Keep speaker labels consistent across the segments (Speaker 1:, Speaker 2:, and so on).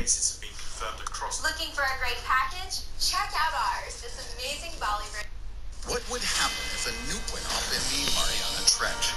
Speaker 1: bases have been confirmed across.
Speaker 2: Looking for a great package? Check out ours. This amazing Bollywood.
Speaker 3: What would happen if a nuke went off in the Mariana Trench?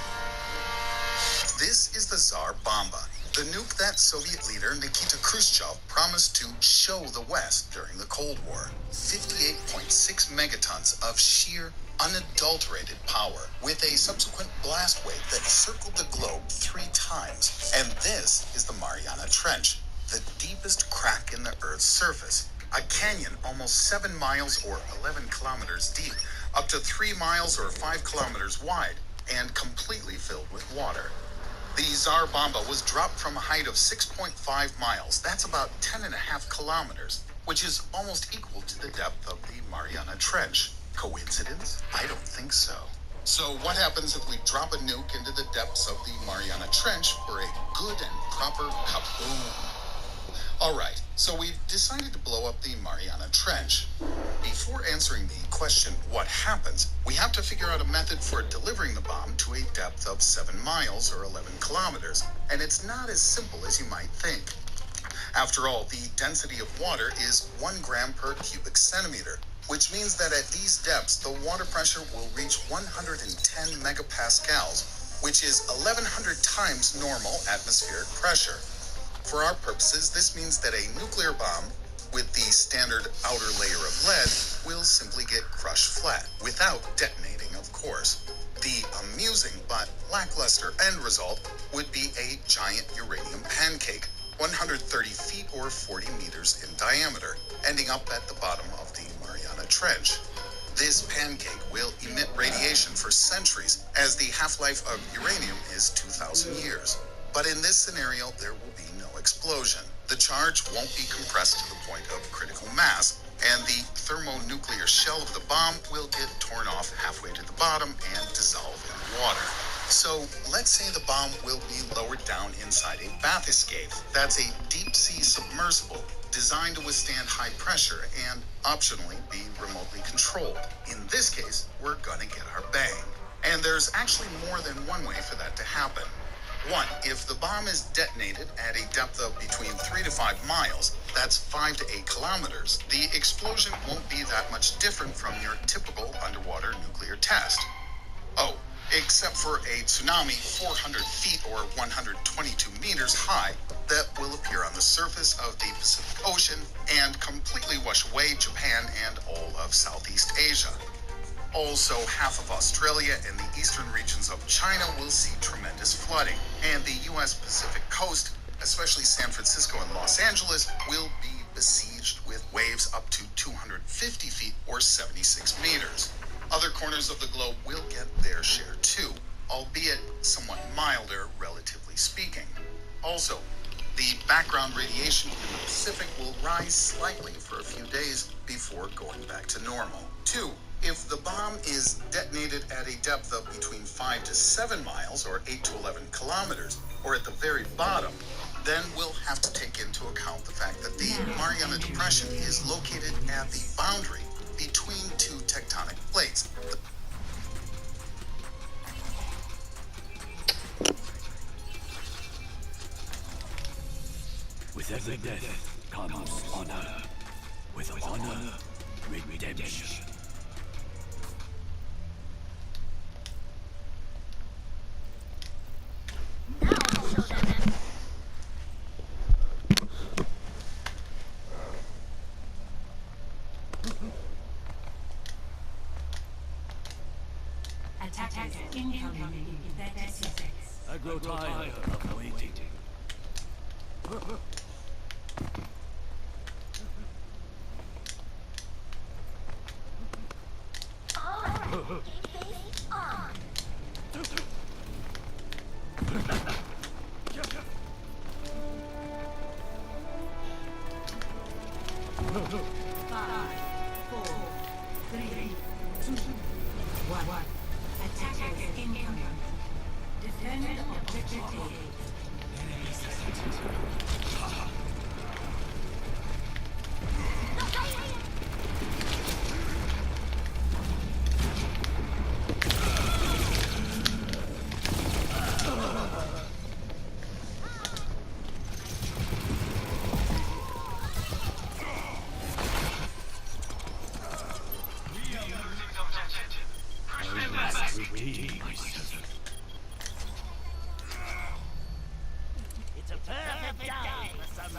Speaker 3: This is the Tsar Bomba, the nuke that Soviet leader Nikita Khrushchev promised to show the West during the Cold War. 58.6 megatons of sheer, unadulterated power, with a subsequent blast wave that circled the globe 3 times. And this is the Mariana Trench, the deepest crack in the Earth's surface. A canyon almost 7 miles or 11 kilometers deep, up to 3 miles or 5 kilometers wide, and completely filled with water. The Tsar Bomba was dropped from a height of 6.5 miles. That's about 10.5 kilometers, which is almost equal to the depth of the Mariana Trench. Coincidence? I don't think so. So what happens if we drop a nuke into the depths of the Mariana Trench for a good and proper kaboom? Alright, so we've decided to blow up the Mariana Trench. Before answering the question, what happens, we have to figure out a method for delivering the bomb to a depth of 7 miles or 11 kilometers, and it's not as simple as you might think. After all, the density of water is 1 gram per cubic centimeter, which means that at these depths, the water pressure will reach 110 megapascals, which is 1,100 times normal atmospheric pressure. For our purposes, this means that a nuclear bomb with the standard outer layer of lead will simply get crushed flat, without detonating, of course. The amusing but lackluster end result would be a giant uranium pancake, 130 feet or 40 meters in diameter, ending up at the bottom of the Mariana Trench. This pancake will emit radiation for centuries, as the half-life of uranium is 2,000 years. But in this scenario, there will be no explosion. The charge won't be compressed to the point of critical mass, and the thermonuclear shell of the bomb will get torn off halfway to the bottom and dissolve in water. So let's say the bomb will be lowered down inside a bathyscaphe. That's a deep-sea submersible designed to withstand high pressure and optionally be remotely controlled. In this case, we're gonna get our bang. And there's actually more than one way for that to happen. 1, if the bomb is detonated at a depth of between 3 to 5 miles, that's 5 to 8 kilometers, the explosion won't be that much different from your typical underwater nuclear test. Oh, except for a tsunami 400 feet or 122 meters high that will appear on the surface of the Pacific Ocean and completely wash away Japan and all of Southeast Asia. Also, half of Australia and the eastern regions of China will see tremendous flooding, and the U.S. Pacific coast, especially San Francisco and Los Angeles, will be besieged with waves up to 250 feet or 76 meters. Other corners of the globe will get their share too, albeit somewhat milder, relatively speaking. Also, the background radiation in the Pacific will rise slightly for a few days before going back to normal. 2, if the bomb is detonated at a depth of between 5 to 7 miles or 8 to 11 kilometers, or at the very bottom, then we'll have to take into account the fact that the Mariana Depression is located at the boundary between 2 tectonic plates.
Speaker 4: With every death comes honor. With honor, redemption.
Speaker 5: Attackers incoming in 30 seconds.
Speaker 4: I grow tired of waiting.
Speaker 1: Our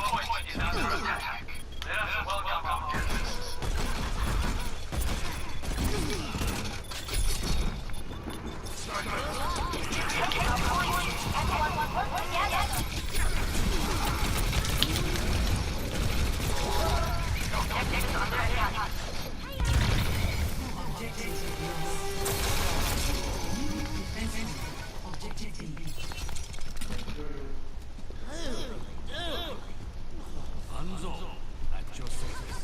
Speaker 1: point is under attack. Let us welcome our guests.
Speaker 5: Objective B.
Speaker 4: Hanzo, at your service.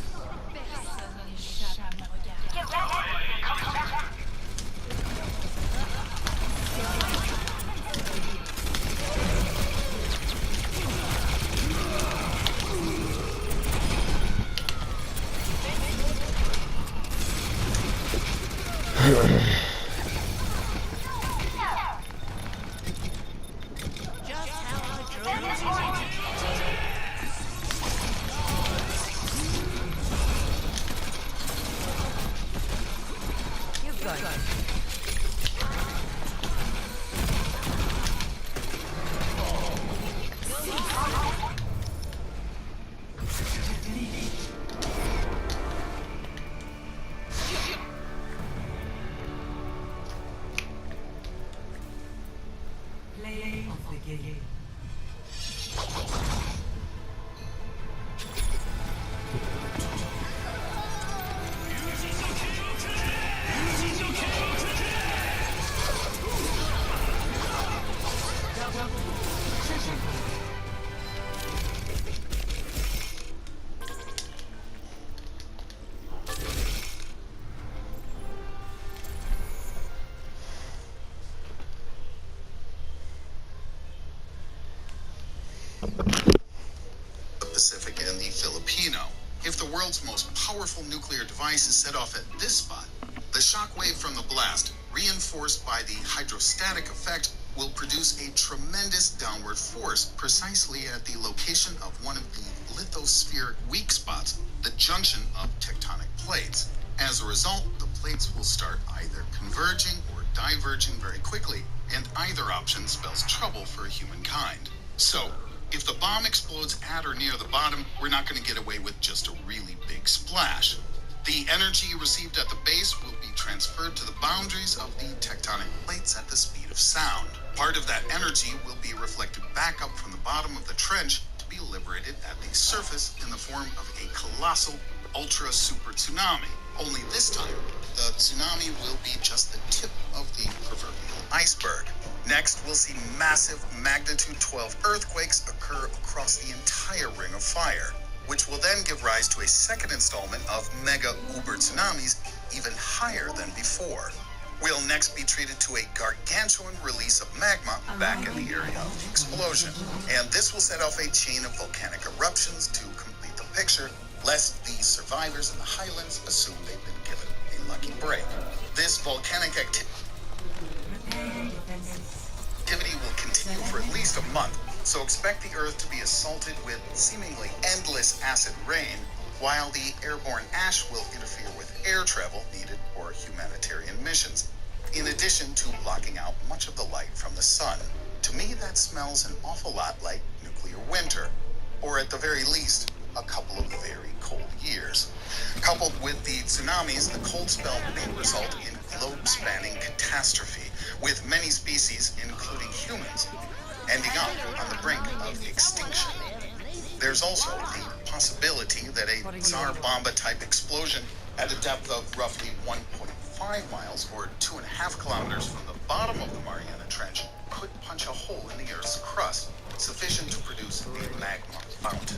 Speaker 5: Play of the game.
Speaker 3: The Pacific and the Filipino. If the world's most powerful nuclear device is set off at this spot, the shock wave from the blast, reinforced by the hydrostatic effect, will produce a tremendous downward force precisely at the location of one of the lithospheric weak spots, the junction of tectonic plates. As a result, the plates will start either converging or diverging very quickly, and either option spells trouble for humankind. So, if the bomb explodes at or near the bottom, we're not going to get away with just a really big splash. The energy received at the base will be transferred to the boundaries of the tectonic plates at the speed of sound. Part of that energy will be reflected back up from the bottom of the trench to be liberated at the surface in the form of a colossal ultra super tsunami. Only this time, the tsunami will be just the tip of the proverbial iceberg. Next, we'll see massive magnitude 12 earthquakes occur across the entire ring of fire, which will then give rise to a second installment of mega uber tsunamis even higher than before. We'll next be treated to a gargantuan release of magma back in the area of the explosion, and this will set off a chain of volcanic eruptions to complete the picture, lest the survivors in the highlands assume they've been given a lucky break. This volcanic activity will continue for at least a month, so expect the Earth to be assaulted with seemingly endless acid rain, while the airborne ash will interfere with air travel needed for humanitarian missions, in addition to blocking out much of the light from the sun. To me, that smells an awful lot like nuclear winter, or at the very least, a couple of very cold years. Coupled with the tsunamis, the cold spell may result in globe-spanning catastrophe, with many species, including humans, ending up on the brink of extinction. There's also the possibility that a Tsar Bomba-type explosion at a depth of roughly 1.5 miles or 2.5 kilometers from the bottom of the Mariana Trench could punch a hole in the Earth's crust, sufficient to produce a magma fountain.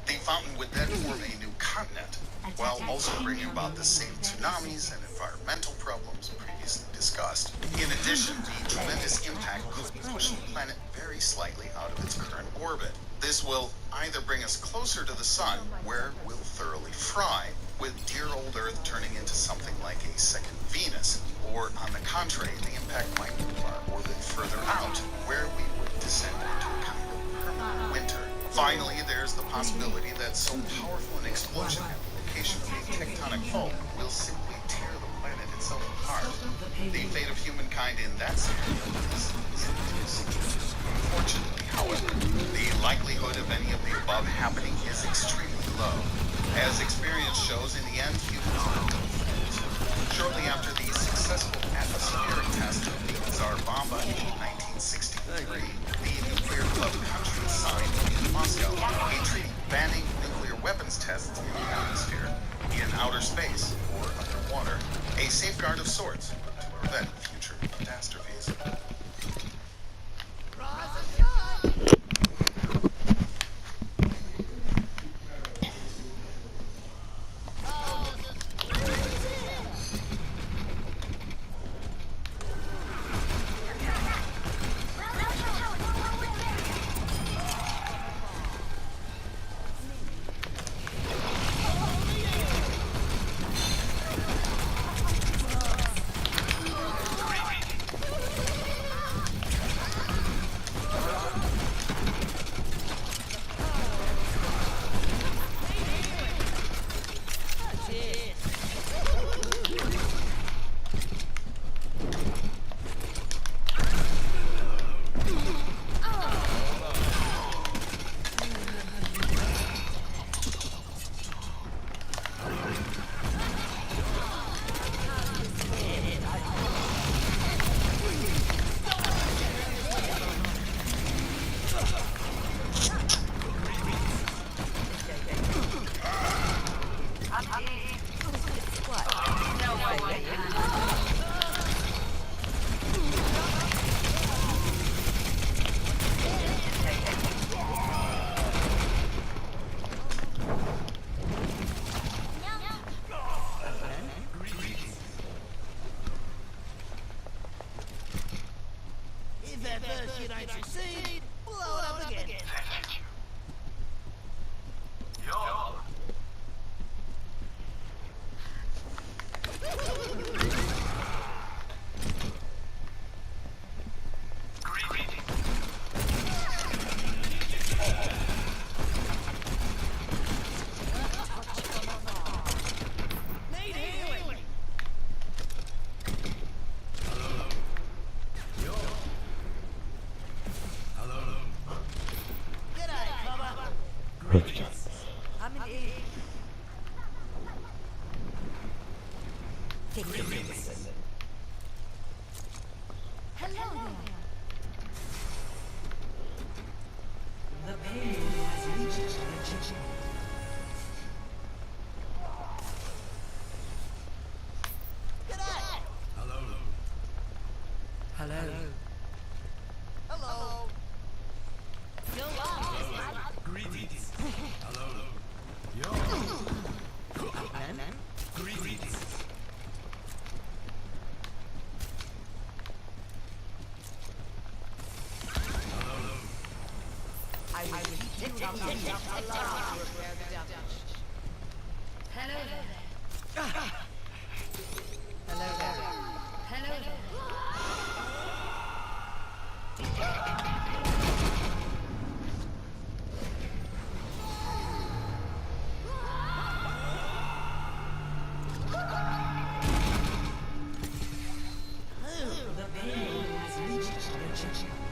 Speaker 3: The fountain would then form a new continent, while also bringing about the same tsunamis and environmental problems previously discussed. In addition, the tremendous impact could push the planet very slightly out of its current orbit. This will either bring us closer to the sun, where we'll thoroughly fry, with dear old Earth turning into something like a second Venus, or on the contrary, the impact might move our orbit further out, where we would descend into a kind of permanent winter. Finally, there's the possibility that so powerful an explosion at the location of a tectonic fault will simply tear the planet itself apart, The fate of humankind in that scenario is unfortunately, however, the likelihood of any of the above happening is extremely low. As experience shows, in the end, humans are no fools. Shortly after the successful atmospheric test of the Tsar Bomba in 1963, the nuclear club countries signed in Moscow a treaty banning nuclear weapons tests in the atmosphere, in outer space, or underwater, a safeguard of sorts to prevent future catastrophes.
Speaker 5: The payload has reached the checkpoint.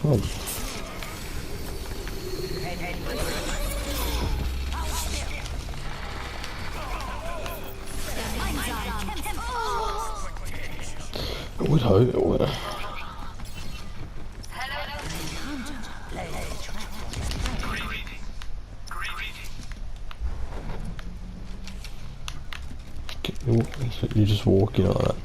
Speaker 6: Oh. I would hope it would. You're just walking on it.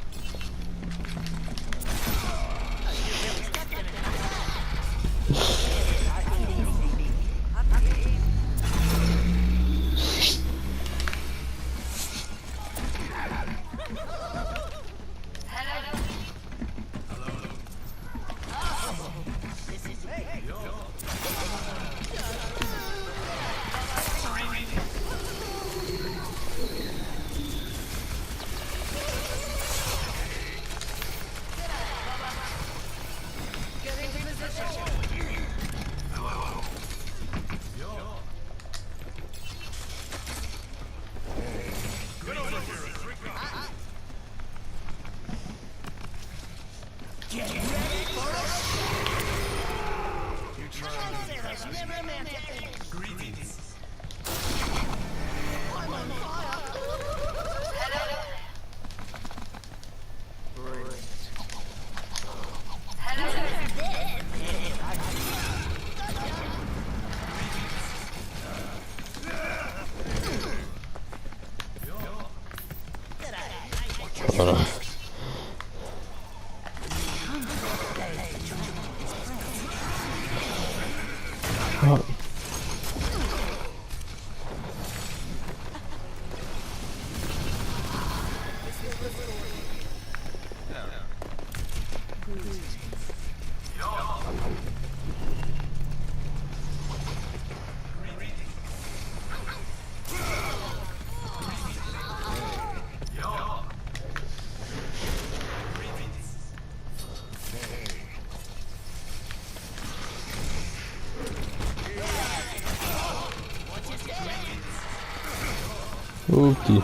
Speaker 6: Okay.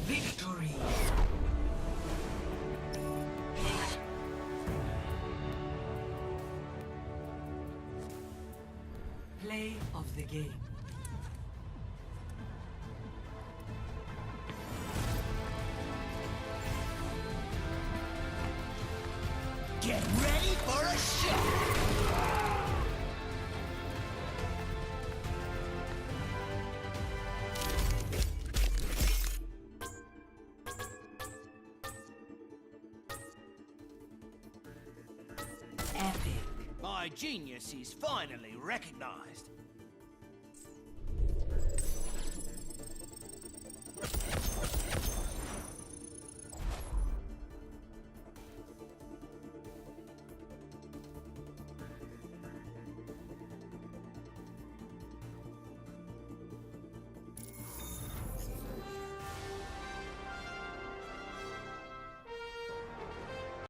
Speaker 5: Victory. Play of the game.
Speaker 7: Get ready for a shot!
Speaker 5: Epic.
Speaker 7: My genius is finally recognized.